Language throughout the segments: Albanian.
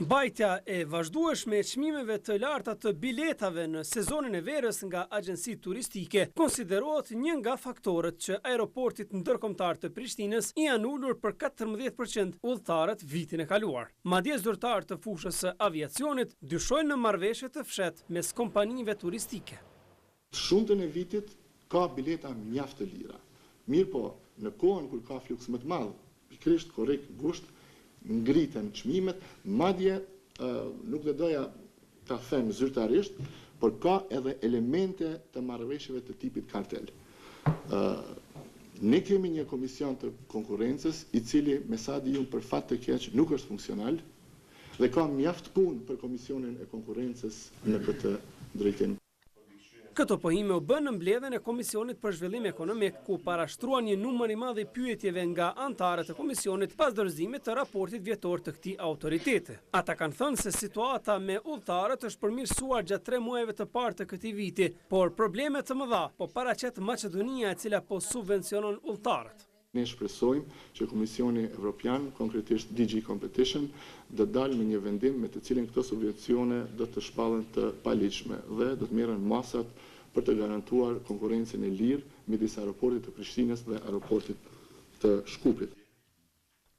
Mbajtja e vazhdueshme e çmimeve të larta të biletave në sezonin e verës nga agjencitë turistike konsiderohet një nga faktorët që aeroportit ndërkombëtar të Prishtinës i janë ulur për 14% udhëtarët vitin e kaluar. Madje zyrtarët të fushës së aviacionit dyshojnë në marrëveshje të fshehtë mes kompanive turistike. Shumtën e vitit ka bileta mjaft të lira. Mirë po, në kohën kur ka fluks më të madh, pikërisht korrekt gusht, ngriten çmimet, madje nuk do doja ta them zyrtarisht, por ka edhe elemente të marrëveshjeve të tipit kartel. Ne kemi një komision të konkurrencës i cili me sa di unë për fat të keq nuk është funksional dhe ka mjaft punë për komisionin e konkurrencës në këtë drejtim. Këto pohime u bën në mbledhjen e Komisionit për Zhvillim Ekonomik, ku parashtruan një numër i madh i pyetjeve nga anëtarët e komisionit pas dorëzimit të raportit vjetor të këtij autoriteti. Ata kanë thënë se situata me udhëtarët është përmirësuar gjatë 3 muajve të parë të këtij viti, por probleme të mëdha po paraqet Maqedonia, e cila po subvencionon udhëtarët. Ne shpresojmë që Komisioni Evropian, konkretisht DG Competition, do dalë me një vendim me të cilin këto subvencione do të shpallen të paligjshme dhe do të merren masat për të garantuar konkurrencën e lirë midis aeroportit të Prishtinës dhe aeroportit të Shkupit.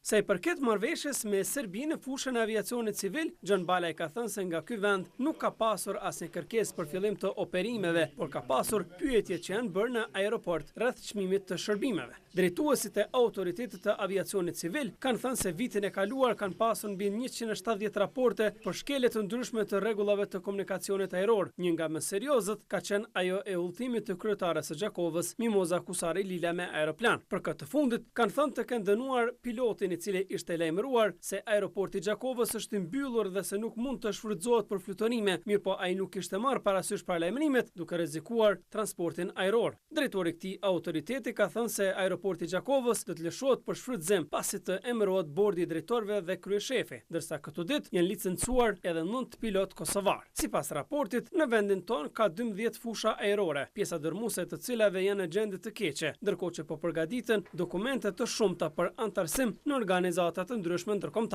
Sa i përket marrëveshjes me Serbinë në fushën e aviacionit civil, John Balaj ka thënë se nga ky vend nuk ka pasur asnjë kërkesë për fillim të operimeve, por ka pasur pyetje që janë bërë në aeroport rreth çmimit të shërbimeve. Drejtuesit e autoritetit të aviacionit civil kanë thënë se vitin e kaluar kanë pasur mbi 170 raporte për shkelje të ndryshme të rregullave të komunikacionit ajror. Një nga më seriozët ka qenë ajo e udhëtimit të kryetares së Gjakovës, Mimoza Kusari Lila me aeroplan. Për këtë fundit kanë thënë të kenë dënuar pilotin i cili ishte lajmëruar se aeroporti i Gjakovës është i mbyllur dhe se nuk mund të shfrytëzohet për fluturime, mirë po ai nuk kishte marrë parasysh paralajmërimet duke rrezikuar transportin ajror. Drejtori i këtij autoriteti ka thënë se aeroporti i Gjakovës do të lëshohet për shfrytëzim pasi të emërohet bordi i drejtorëve dhe kryeshefi, ndërsa këto ditë janë licencuar edhe 9 pilot kosovar. Sipas raportit, në vendin ton ka 12 fusha ajrore, pjesa dërmuese të cilave janë në gjendje të keqe, ndërkohë që po përgatiten dokumente të shumta për antarësim në organizata të ndryshme ndërkombëtare.